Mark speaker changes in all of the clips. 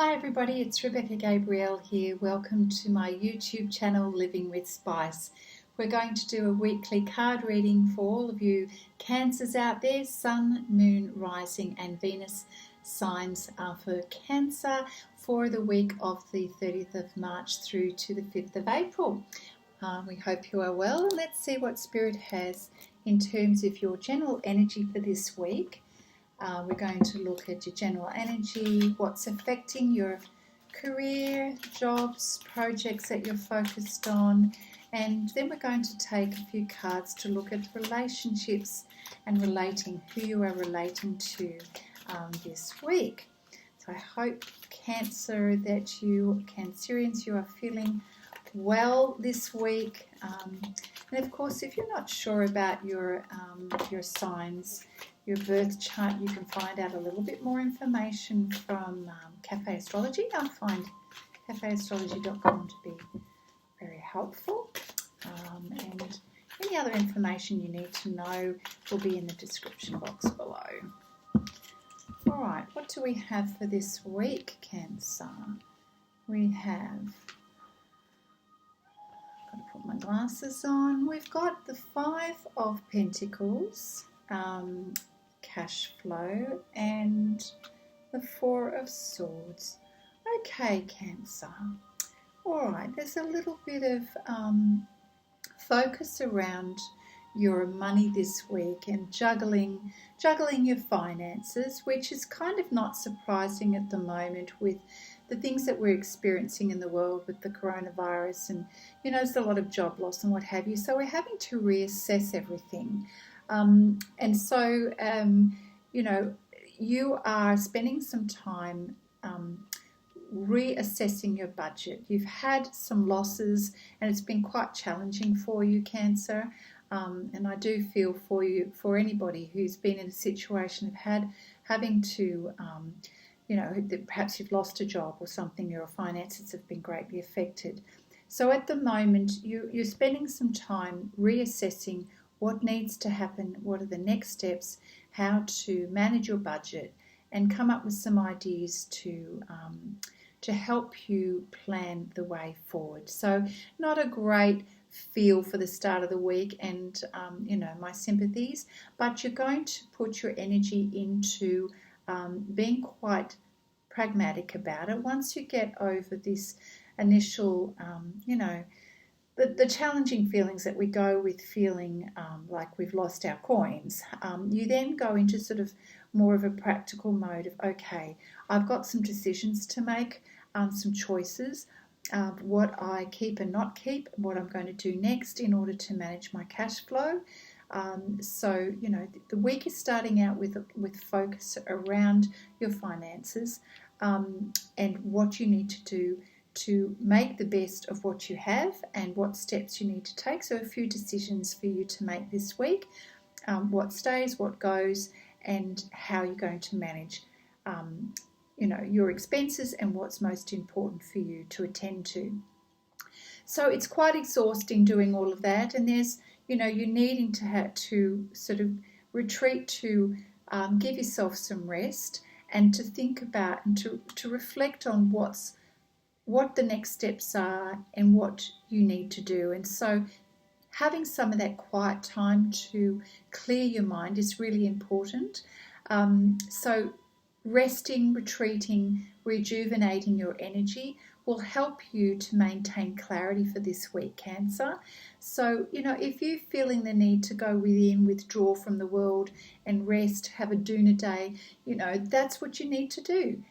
Speaker 1: Hi everybody, it's Rebecca Gabrielle here. Welcome to my YouTube channel, Living with Spice. We're going to do a weekly card reading for all of you Cancers out there. Sun, Moon, Rising and Venus signs are for Cancer for the week of the 30th of March through to the 5th of April. We hope you are well. Let's see what Spirit has in terms of your general energy for this week. We're going to look at your general energy, what's affecting your career, jobs, projects that you're focused on, and then we're going to take a few cards to look at relationships and relating, who you are relating to this week. So I hope, Cancer, that you, Cancerians, you are feeling well this week. And of course, if you're not sure about your signs, your birth chart, you can find out a little bit more information from Cafe Astrology. I find cafeastrology.com to be very helpful. And any other information you need to know will be in the description box below. All right, what do we have for this week, Cancer? We have, got to put my glasses on. We've got the Five of Pentacles, cash flow, and the Four of Swords. Okay, Cancer. All right, there's a little bit of focus around your money this week and juggling your finances, which is kind of not surprising at the moment with the things that we're experiencing in the world with the coronavirus, and there's a lot of job loss and what have you. So we're having to reassess everything. And so, you are spending some time reassessing your budget. You've had some losses and it's been quite challenging for you, Cancer. And I do feel for you, for anybody who's been in a situation of having to, perhaps you've lost a job or something, your finances have been greatly affected. So at the moment, you're spending some time reassessing what needs to happen, what are the next steps, how to manage your budget, and come up with some ideas to help you plan the way forward. So not a great feel for the start of the week, and my sympathies, but you're going to put your energy into being quite pragmatic about it. Once you get over this initial, the challenging feelings that we go with feeling like we've lost our coins, you then go into sort of more of a practical mode of, okay, I've got some decisions to make, some choices, what I keep and not keep, what I'm going to do next in order to manage my cash flow. So, the week is starting out with focus around your finances and what you need to do to make the best of what you have and what steps you need to take. So a few decisions for you to make this week, what stays, what goes, and how you're going to manage your expenses and what's most important for you to attend to. So it's quite exhausting doing all of that, and there's, you're needing to sort of retreat to give yourself some rest and to think about and to reflect on what the next steps are and what you need to do. And so having some of that quiet time to clear your mind is really important. So resting, retreating, rejuvenating your energy will help you to maintain clarity for this week, Cancer. So, if you're feeling the need to go within, withdraw from the world and rest, have a doona day, that's what you need to do.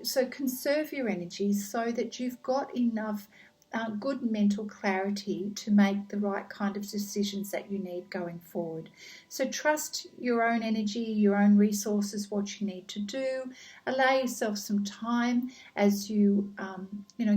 Speaker 1: So conserve your energy so that you've got enough good mental clarity to make the right kind of decisions that you need going forward. So trust your own energy, your own resources, what you need to do. Allow yourself some time as you,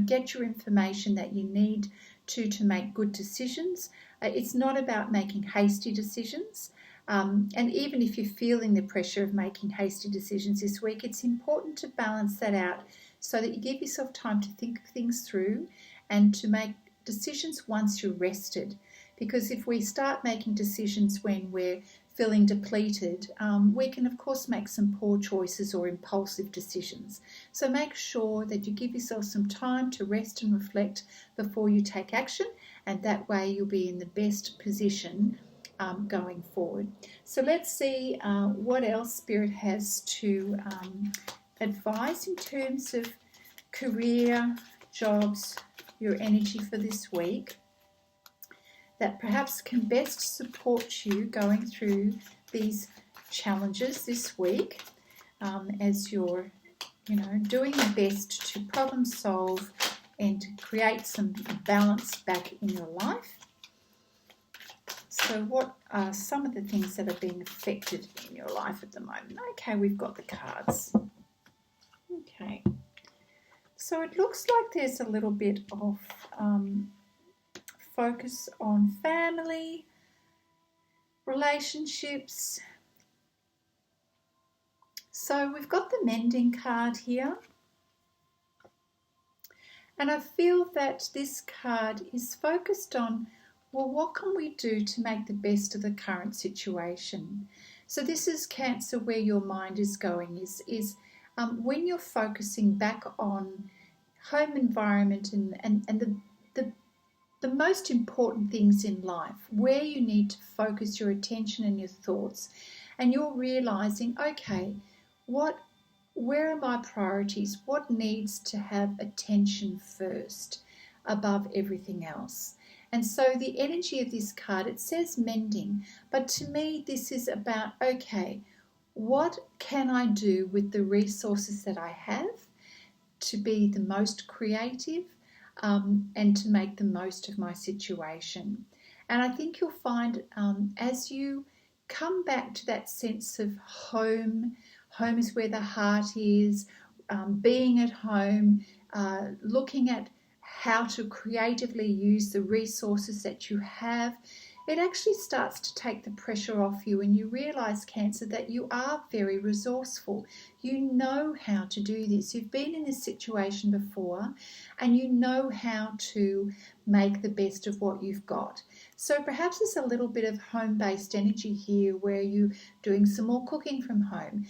Speaker 1: get your information that you need to make good decisions. It's not about making hasty decisions. And even if you're feeling the pressure of making hasty decisions this week, it's important to balance that out so that you give yourself time to think things through and to make decisions once you're rested. Because if we start making decisions when we're feeling depleted, we can of course make some poor choices or impulsive decisions. So make sure that you give yourself some time to rest and reflect before you take action, and that way you'll be in the best position going forward. So let's see what else Spirit has to advise in terms of career, jobs, your energy for this week, that perhaps can best support you going through these challenges this week, as you're, doing your best to problem solve and to create some balance back in your life. So what are some of the things that are being affected in your life at the moment? Okay, we've got the cards. Okay. So it looks like there's a little bit of focus on family, relationships. So we've got the mending card here. And I feel that this card is focused on, well, what can we do to make the best of the current situation? So this is Cancer, where your mind is going, is when you're focusing back on home environment and the most important things in life, where you need to focus your attention and your thoughts, and you're realizing, okay, where are my priorities? What needs to have attention first above everything else? And so the energy of this card, it says mending, but to me this is about, okay, what can I do with the resources that I have to be the most creative and to make the most of my situation? And I think you'll find as you come back to that sense of home is where the heart is, being at home, looking at how to creatively use the resources that you have, it actually starts to take the pressure off you, and you realize, Cancer, that you are very resourceful. You know how to do this. You've been in this situation before, and you know how to make the best of what you've got. So perhaps there's a little bit of home-based energy here, where you're doing some more cooking from home.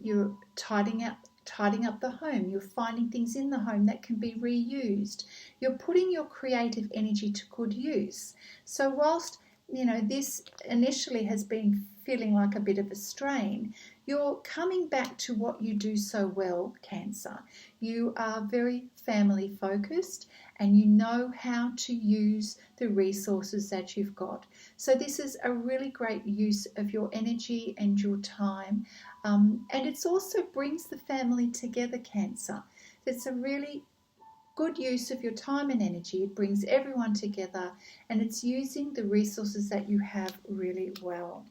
Speaker 1: You're tidying up the home. You're finding things in the home that can be reused. You're putting your creative energy to good use. So whilst this initially has been feeling like a bit of a strain, you're coming back to what you do so well, Cancer. You are very family focused, and you know how to use the resources that you've got. So this is a really great use of your energy and your time. And it also brings the family together, Cancer. It's a really good use of your time and energy. It brings everyone together, and it's using the resources that you have really well.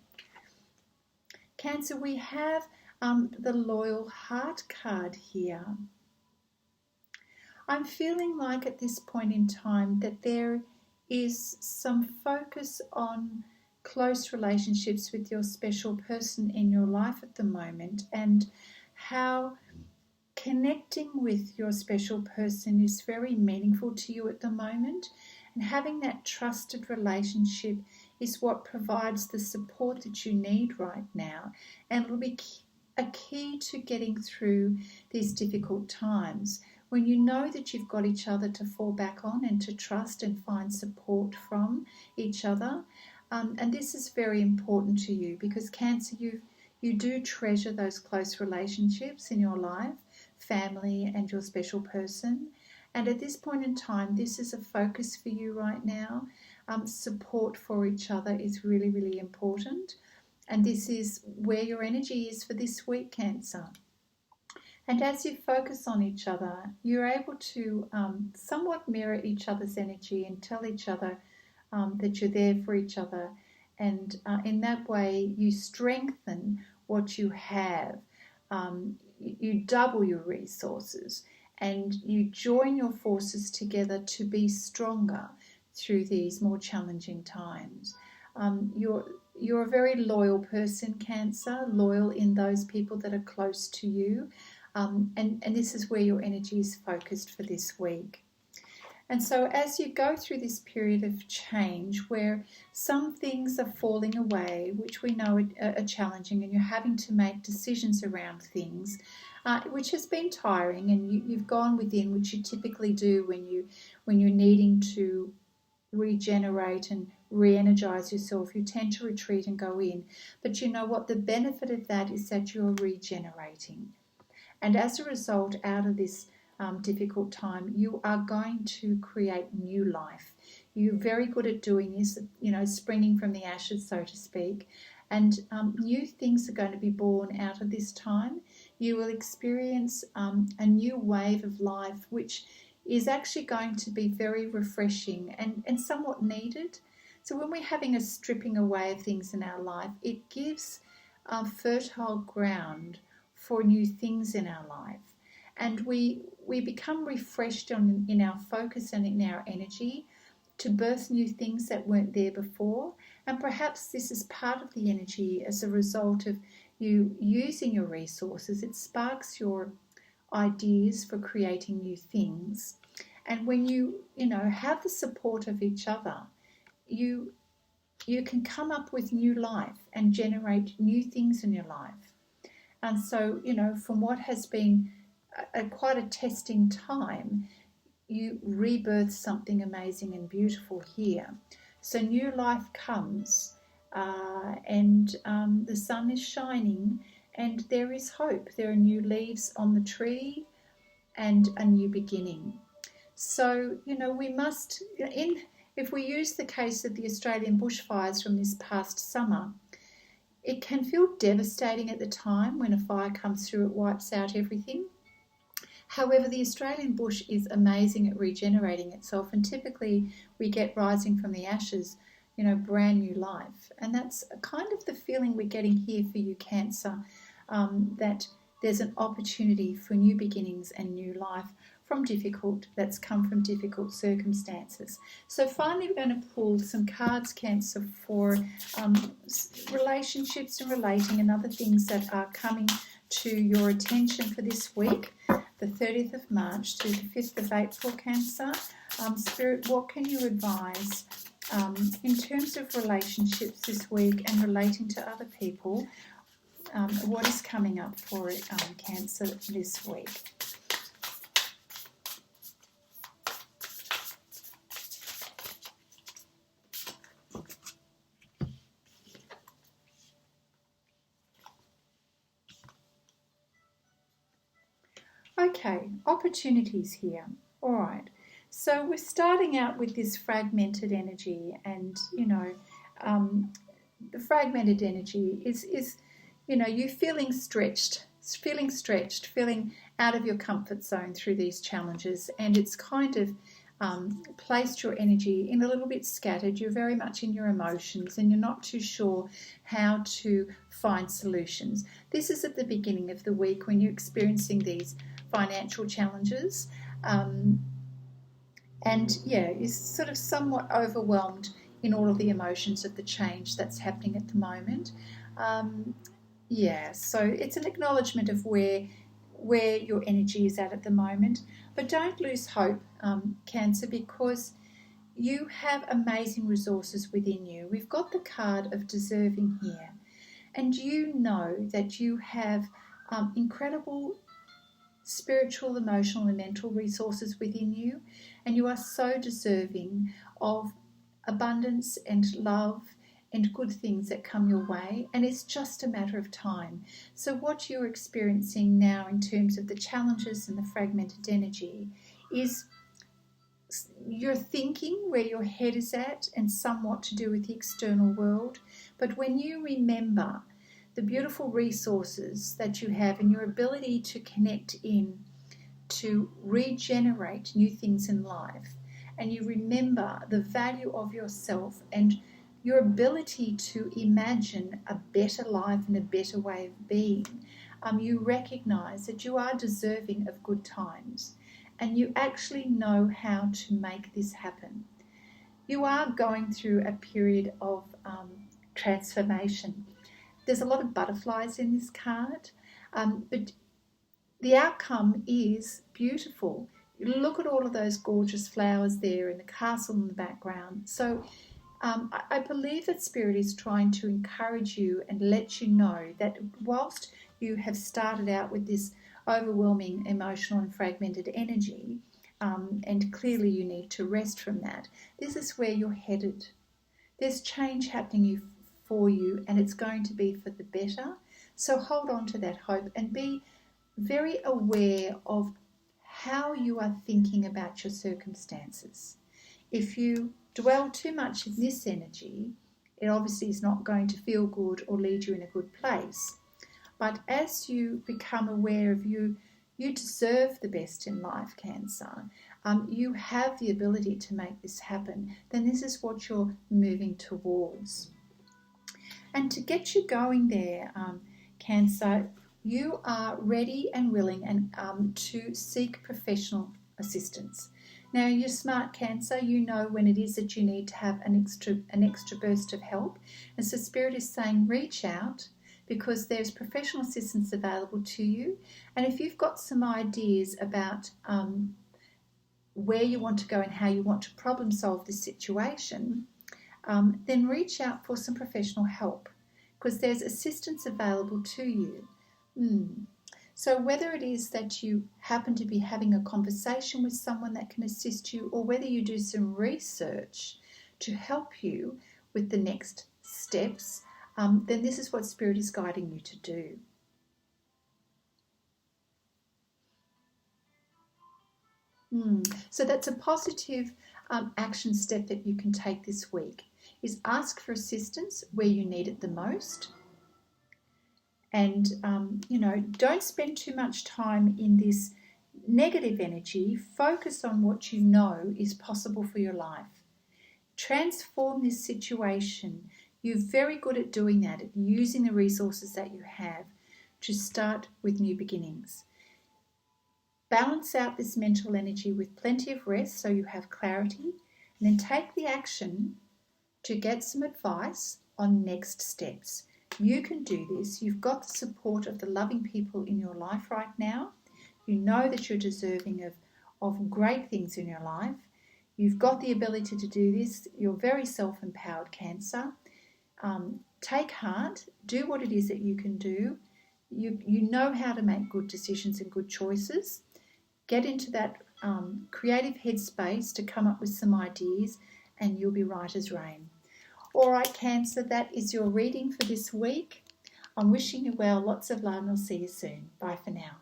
Speaker 1: Cancer, we have the Loyal Heart card here. I'm feeling like at this point in time that there is some focus on close relationships with your special person in your life at the moment, and how connecting with your special person is very meaningful to you at the moment, and having that trusted relationship is what provides the support that you need right now, and it'll be a key to getting through these difficult times, when you know that you've got each other to fall back on and to trust and find support from each other. And this is very important to you, because Cancer, you do treasure those close relationships in your life, family and your special person. And at this point in time, this is a focus for you right now. Support for each other is really, really important. And this is where your energy is for this week, Cancer. And as you focus on each other, you're able to somewhat mirror each other's energy and tell each other that you're there for each other. And in that way, you strengthen what you have. You double your resources, and you join your forces together to be stronger through these more challenging times. You're a very loyal person, Cancer, loyal in those people that are close to you. And this is where your energy is focused for this week. And so as you go through this period of change where some things are falling away, which we know are challenging, and you're having to make decisions around things, which has been tiring, and you've gone within, which you typically do when you're needing to regenerate and re-energize yourself. You tend to retreat and go in. But you know what? The benefit of that is that you're regenerating. And as a result, out of this difficult time, you are going to create new life. You're very good at doing this, springing from the ashes, so to speak. And new things are going to be born out of this time. You will experience a new wave of life, which is actually going to be very refreshing and somewhat needed. So when we're having a stripping away of things in our life, it gives fertile ground for new things in our life. And we become refreshed in our focus and in our energy to birth new things that weren't there before. And perhaps this is part of the energy as a result of you using your resources. It sparks your ideas for creating new things. And when you have the support of each other, you can come up with new life and generate new things in your life. And so, from what has been quite a testing time, you rebirth something amazing and beautiful here. So new life comes, and the sun is shining, and there is hope. There are new leaves on the tree and a new beginning. So, we must, if we use the case of the Australian bushfires from this past summer, it can feel devastating at the time when a fire comes through, it wipes out everything. However, the Australian bush is amazing at regenerating itself, and typically we get rising from the ashes, brand new life. And that's kind of the feeling we're getting here for you, Cancer, that there's an opportunity for new beginnings and new life that's come from difficult circumstances. So finally, we're going to pull some cards, Cancer, for relationships and relating and other things that are coming to your attention for this week, the 30th of March to the 5th of April, Cancer. Spirit, what can you advise in terms of relationships this week and relating to other people? What is coming up for Cancer this week? Okay, opportunities here. All right. So we're starting out with this fragmented energy, and the fragmented energy is you feeling stretched, feeling out of your comfort zone through these challenges, and it's kind of placed your energy in a little bit scattered. You're very much in your emotions, and you're not too sure how to find solutions. This is at the beginning of the week when you're experiencing these financial challenges, and you're sort of somewhat overwhelmed in all of the emotions of the change that's happening at the moment. So it's an acknowledgement of where your energy is at the moment. But don't lose hope, Cancer, because you have amazing resources within you. We've got the card of deserving here, and you know that you have incredible spiritual, emotional and mental resources within you, and you are so deserving of abundance and love and good things that come your way, and it's just a matter of time. So what you're experiencing now in terms of the challenges and the fragmented energy is you're thinking where your head is at and somewhat to do with the external world. But when you remember the beautiful resources that you have and your ability to connect in to regenerate new things in life, and you remember the value of yourself and your ability to imagine a better life and a better way of being, you recognize that you are deserving of good times, and you actually know how to make this happen. You are going through a period of transformation. There's a lot of butterflies in this card, but the outcome is beautiful. Look at all of those gorgeous flowers there in the castle in the background. So I believe that Spirit is trying to encourage you and let you know that whilst you have started out with this overwhelming emotional and fragmented energy, and clearly you need to rest from that, this is where you're headed. There's change happening for you, and it's going to be for the better. So hold on to that hope and be very aware of how you are thinking about your circumstances. If you dwell too much in this energy, it obviously is not going to feel good or lead you in a good place. But as you become aware of you deserve the best in life, Cancer. You have the ability to make this happen. Then this is what you're moving towards. And to get you going there, Cancer, you are ready and willing and to seek professional assistance. Now, you're smart, Cancer. You know when it is that you need to have an extra burst of help. And so Spirit is saying reach out, because there's professional assistance available to you. And if you've got some ideas about where you want to go and how you want to problem solve this situation, then reach out for some professional help, because there's assistance available to you. So whether it is that you happen to be having a conversation with someone that can assist you, or whether you do some research to help you with the next steps, then this is what Spirit is guiding you to do. So that's a positive action step that you can take this week, is ask for assistance where you need it the most. And, don't spend too much time in this negative energy. Focus on what you know is possible for your life. Transform this situation. You're very good at doing that, at using the resources that you have to start with new beginnings. Balance out this mental energy with plenty of rest so you have clarity, and then take the action to get some advice on next steps. You can do this. You've got the support of the loving people in your life right now. You know that you're deserving of great things in your life. You've got the ability to do this. You're very self-empowered, Cancer. Take heart. Do what it is that you can do. You know how to make good decisions and good choices. Get into that creative headspace to come up with some ideas, and you'll be right as rain. All right, Cancer, that is your reading for this week. I'm wishing you well, lots of love, and I'll see you soon. Bye for now.